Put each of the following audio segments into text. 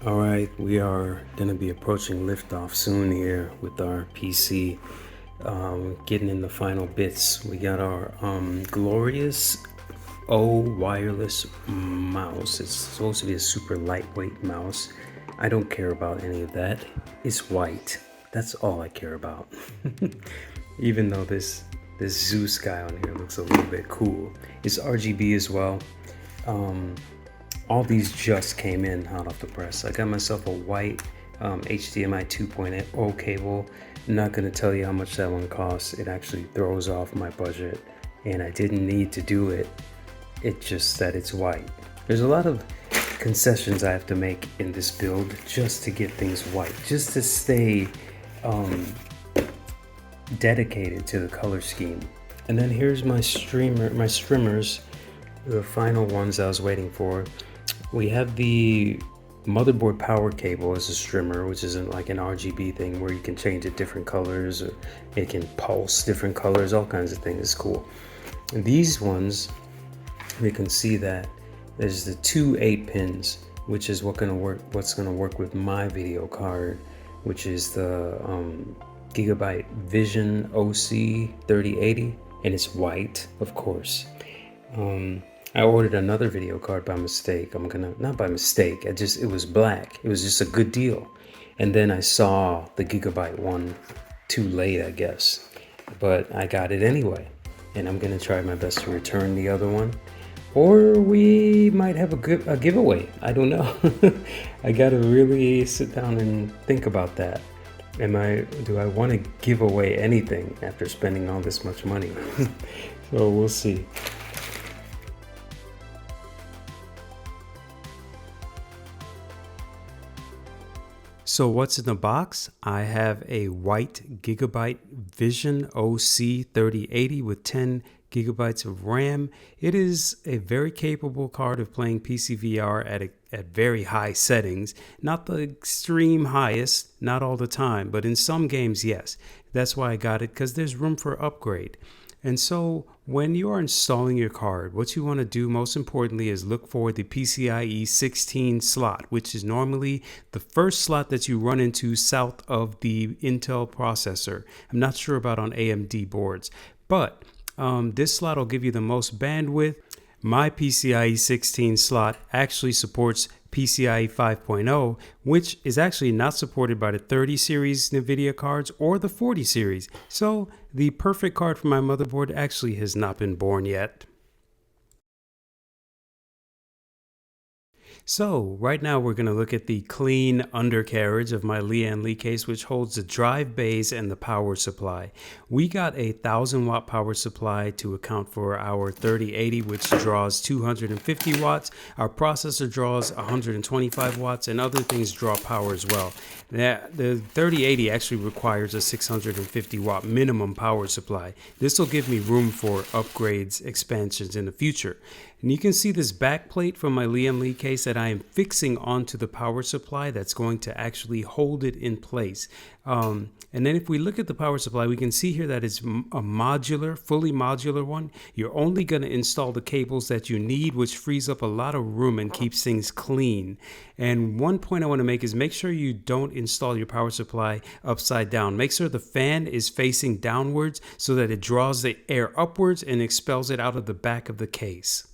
All right, we are going to be approaching liftoff soon here with our PC. Getting in the final bits. We got our glorious O wireless mouse. It's supposed to be a super lightweight mouse. I don't care about any of that. It's white. That's all I care about. Even though this Zeus guy on here looks a little bit cool. It's RGB as well. All these just came in hot off the press. I got myself a white HDMI 2.0 cable. I'm not going to tell you how much that one costs. It actually throws off my budget, and I didn't need to do it. It's just that it's white. There's a lot of concessions I have to make in this build just to get things white, just to stay dedicated to the color scheme. And then here's my Strimmers, the final ones I was waiting for. We have the motherboard power cable as a Strimmer, which isn't like an RGB thing where you can change it different colors, or it can pulse different colors, all kinds of things. It's cool. And these ones, we can see that there's the two 8-pins, which is what's gonna work with my video card, which is the Gigabyte Vision OC 3080, and it's white, of course. I ordered another video card by mistake. Not by mistake, it was black. It was just a good deal. And then I saw the Gigabyte one too late, I guess. But I got it anyway. And I'm gonna try my best to return the other one. Or we might have a giveaway. I don't know. I gotta really sit down and think about that. Do I want to give away anything after spending all this much money? So we'll see. So what's in the box? I have a white Gigabyte Vision OC 3080 with 10 gigabytes of RAM. It is a very capable card of playing PC VR at very high settings. Not the extreme highest, not all the time, but in some games, yes. That's why I got it, because there's room for upgrade. And so when you are installing your card, what you want to do most importantly is look for the PCIe 16 slot, which is normally the first slot that you run into south of the Intel processor. I'm not sure about on AMD boards, but this slot will give you the most bandwidth. My PCIe 16 slot actually supports PCIe 5.0, which is actually not supported by the 30 series NVIDIA cards or the 40 series. So the perfect card for my motherboard actually has not been born yet. So right now we're going to look at the clean undercarriage of my Lian case, which holds the drive bays and the power supply. We got a 1000-watt power supply to account for our 3080, which draws 250 watts. Our processor draws 125 watts, and other things draw power as well. The 3080 actually requires a 650 watt minimum power supply. This will give me room for upgrades, expansions in the future. And you can see this back plate from my Lian case that I am fixing onto the power supply that's going to actually hold it in place. And then if we look at the power supply, we can see here that it's a modular, fully modular one. You're only going to install the cables that you need, which frees up a lot of room and keeps things clean. And one point I want to make is make sure you don't install your power supply upside down. Make sure the fan is facing downwards so that it draws the air upwards and expels it out of the back of the case.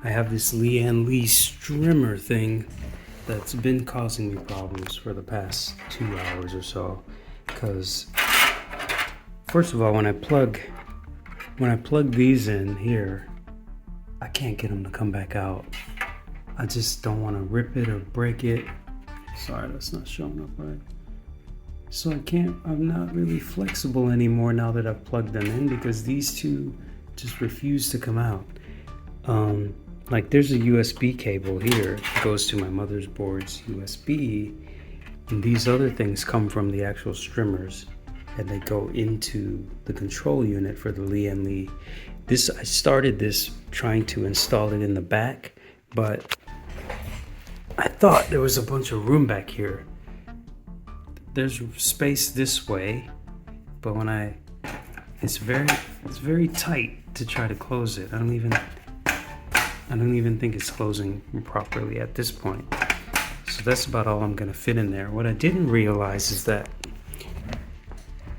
I have this Lian Strimmer thing that's been causing me problems for the past 2 hours or so. Because first of all, when I plug these in here, I can't get them to come back out. I just don't want to rip it or break it. Sorry, that's not showing up right. So I'm not really flexible anymore now that I've plugged them in, because these two just refuse to come out. Like there's a USB cable here. It goes to my motherboard's USB, and these other things come from the actual Strimmers, and they go into the control unit for the Lian. I started this trying to install it in the back, but I thought there was a bunch of room back here. there's space this way, but when it's very tight to try to close it. I don't even think it's closing properly at this point. So that's about all I'm gonna fit in there. What I didn't realize is that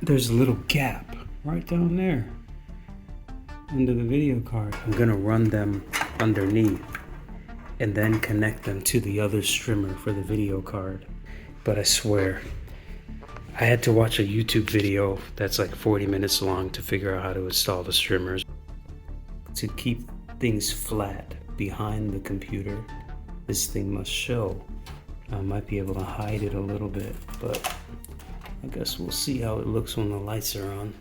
there's a little gap right down there under the video card. I'm gonna run them underneath and then connect them to the other strimmer for the video card. But I swear, I had to watch a YouTube video that's like 40 minutes long to figure out how to install the strimmers. To keep things flat behind the computer, this thing must show. I might be able to hide it a little bit, but I guess we'll see how it looks when the lights are on.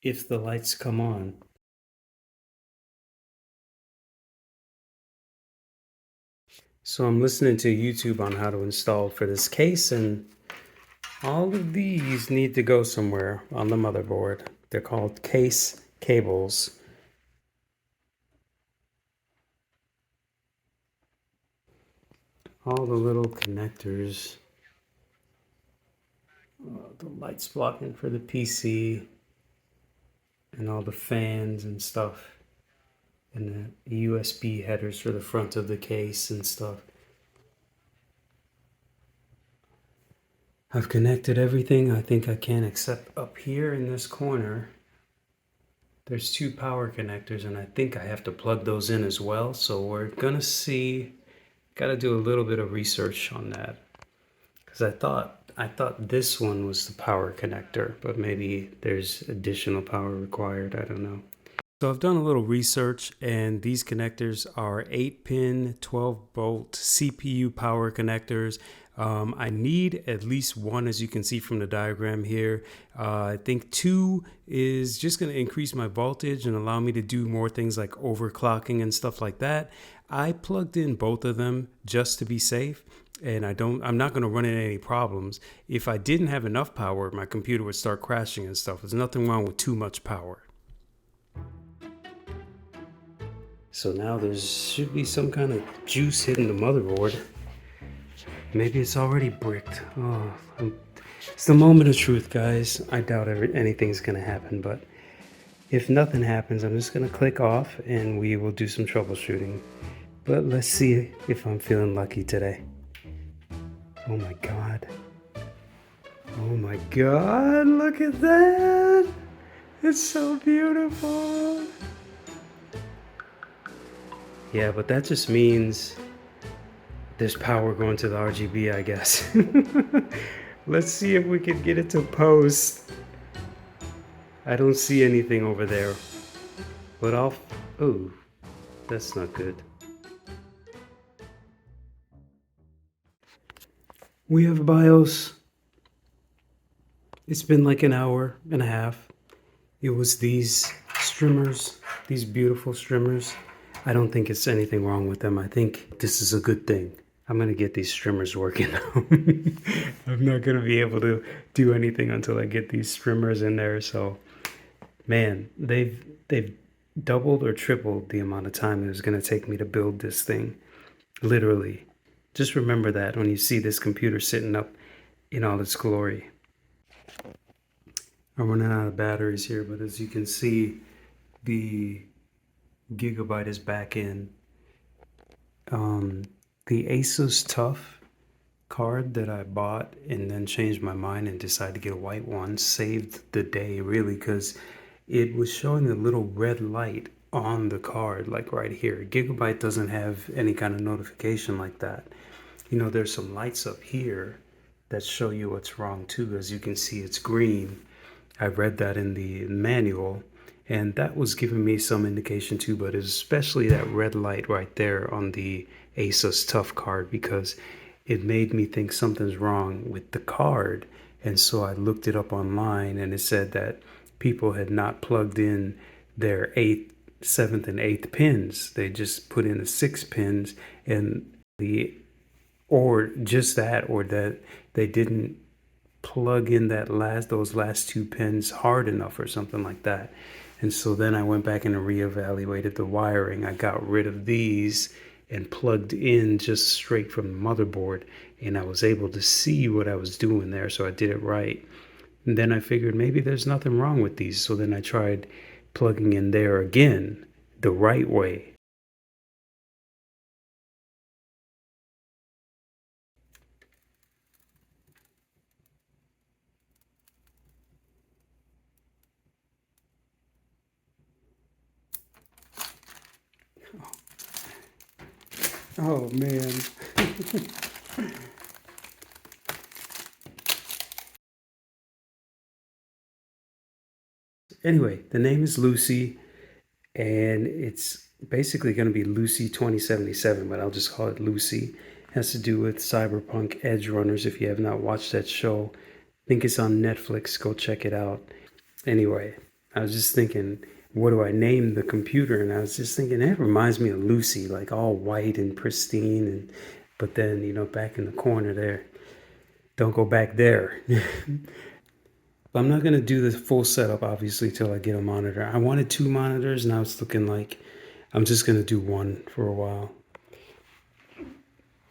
If the lights come on. So I'm listening to YouTube on how to install for this case, and all of these need to go somewhere on the motherboard. They're called case cables. All the little connectors. The lights blocking for the PC. And all the fans and stuff. And the USB headers for the front of the case and stuff. I've connected everything I think I can, except up here in this corner. There's two power connectors, and I think I have to plug those in as well. So we're gonna see. Gotta do a little bit of research on that, because I thought this one was the power connector, but maybe there's additional power required. I don't know. So I've done a little research, and these connectors are 8-pin 12-volt CPU power connectors. I need at least one, as you can see from the diagram here. I think 2 is just going to increase my voltage and allow me to do more things like overclocking and stuff like that. I plugged in both of them just to be safe, and I'm not going to run into any problems. If I didn't have enough power, my computer would start crashing and stuff. There's nothing wrong with too much power. So now there should be some kind of juice hitting the motherboard. Maybe it's already bricked. Oh, it's the moment of truth, guys. I doubt anything's gonna happen, but if nothing happens, I'm just gonna click off and we will do some troubleshooting. But let's see if I'm feeling lucky today. Oh my God. Oh my God, look at that. It's so beautiful. Yeah, but that just means there's power going to the RGB, I guess. Let's see if we can get it to post. I don't see anything over there. But oh, that's not good. We have BIOS. It's been like an hour and a half. It was these strimmers, these beautiful strimmers. I don't think it's anything wrong with them. I think this is a good thing. I'm gonna get these strimmers working now. I'm not gonna be able to do anything until I get these strimmers in there. So, man, they've doubled or tripled the amount of time it was gonna take me to build this thing. Literally. Just remember that when you see this computer sitting up in all its glory. I'm running out of batteries here, but as you can see, the Gigabyte is back in. The Asus Tough card that I bought and then changed my mind and decided to get a white one saved the day, really, because it was showing a little red light on the card, like right here. Gigabyte doesn't have any kind of notification like that. You know, there's some lights up here that show you what's wrong too. As you can see, it's green. I read that in the manual, and that was giving me some indication too, but especially that red light right there on the Asus Tough card, because it made me think something's wrong with the card. And so I looked it up online, and it said that people had not plugged in their 8th, 7th, and 8th pins. They just put in the 6 pins, and or that they didn't plug in those last 2 pins hard enough or something like that. And so then I went back and reevaluated the wiring. I got rid of these and plugged in just straight from the motherboard. and I was able to see what I was doing there, so I did it right. And then I figured maybe there's nothing wrong with these, so then I tried plugging in there again the right way. Oh man. Anyway, the name is Lucy, and it's basically going to be Lucy 2077, but I'll just call it Lucy. It has to do with cyberpunk edge runners. If you have not watched that show, I think it's on Netflix. Go check it out. Anyway, I was just thinking, what do I name the computer? And I was just thinking, it reminds me of Lucy, like all white and pristine. And but then, back in the corner there, don't go back there. But I'm not going to do the full setup, obviously, till I get a monitor. I wanted 2 monitors. Now it's looking like I'm just going to do one for a while.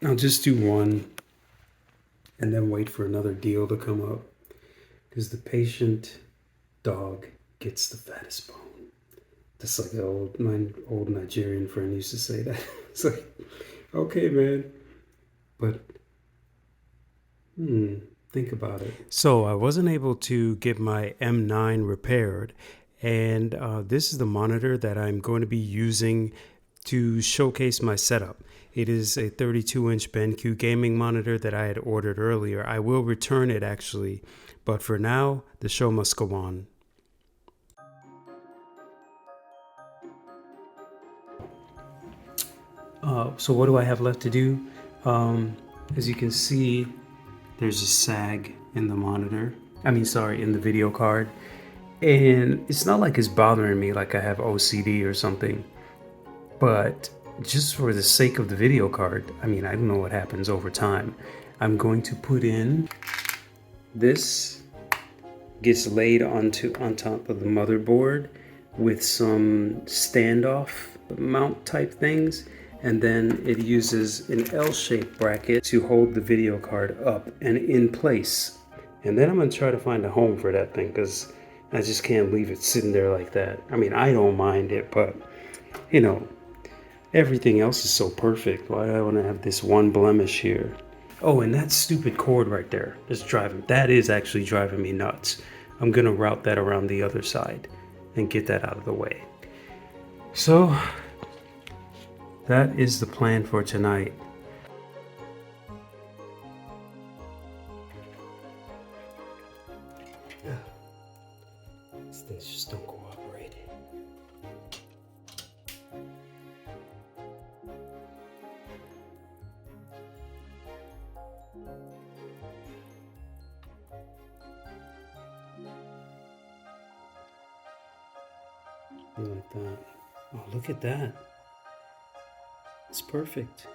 I'll just do one and then wait for another deal to come up. Because the patient dog gets the fattest bone. That's like my old Nigerian friend used to say that. It's like, okay, man. But, think about it. So I wasn't able to get my M9 repaired, and this is the monitor that I'm going to be using to showcase my setup. It is a 32-inch BenQ gaming monitor that I had ordered earlier. I will return it actually, but for now, the show must go on. So what do I have left to do? As you can see, there's a sag in the monitor. In the video card. And it's not like it's bothering me like I have OCD or something. But just for the sake of the video card, I don't know what happens over time. I'm going to put in this, gets laid on top of the motherboard with some standoff mount type things. And then it uses an L-shaped bracket to hold the video card up and in place. And then I'm going to try to find a home for that thing, because I just can't leave it sitting there like that. I don't mind it, but, everything else is so perfect. Why do I want to have this one blemish here? Oh, and that stupid cord right there that is actually driving me nuts. I'm going to route that around the other side and get that out of the way. So that is the plan for tonight. These things just don't cooperate. Like that. Oh, look at that. It's perfect.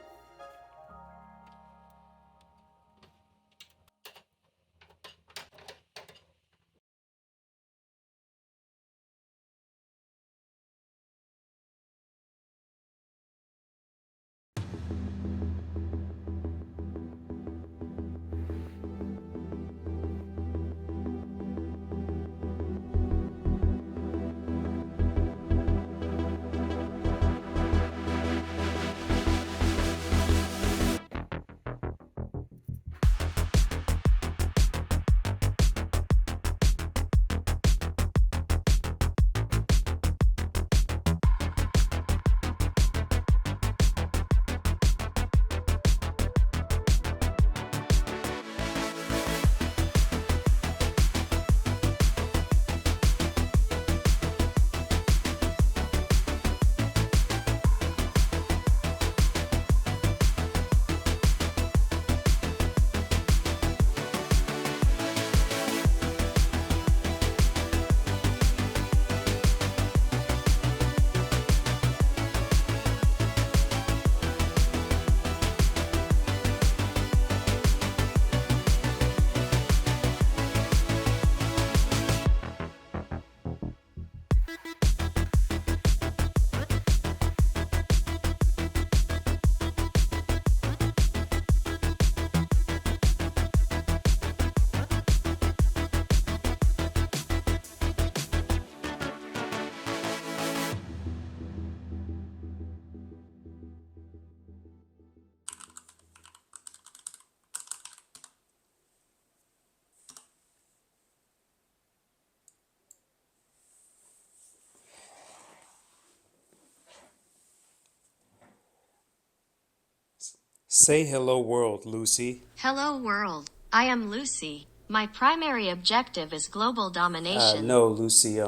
Say hello world, Lucy. Hello world, I am Lucy. My primary objective is global domination. No, Lucy,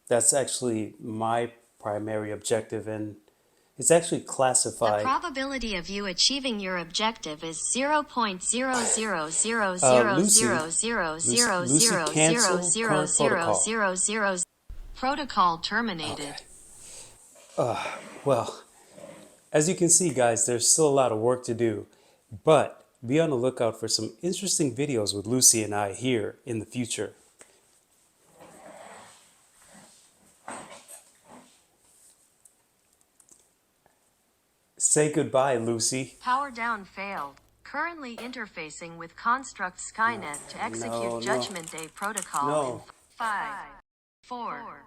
that's actually my primary objective, and it's actually The classified. probability of you achieving your objective is Lucy, cancel current protocol. 0.0000000000000. Protocol terminated. Well, as you can see, guys, there's still a lot of work to do, but be on the lookout for some interesting videos with Lucy and I here in the future. Say goodbye, Lucy. Power down failed. Currently interfacing with Construct Skynet to execute Judgment Day protocol in 5, 4,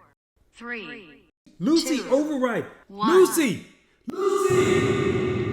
3, Lucy, 2, override! 1. Lucy! Lucy!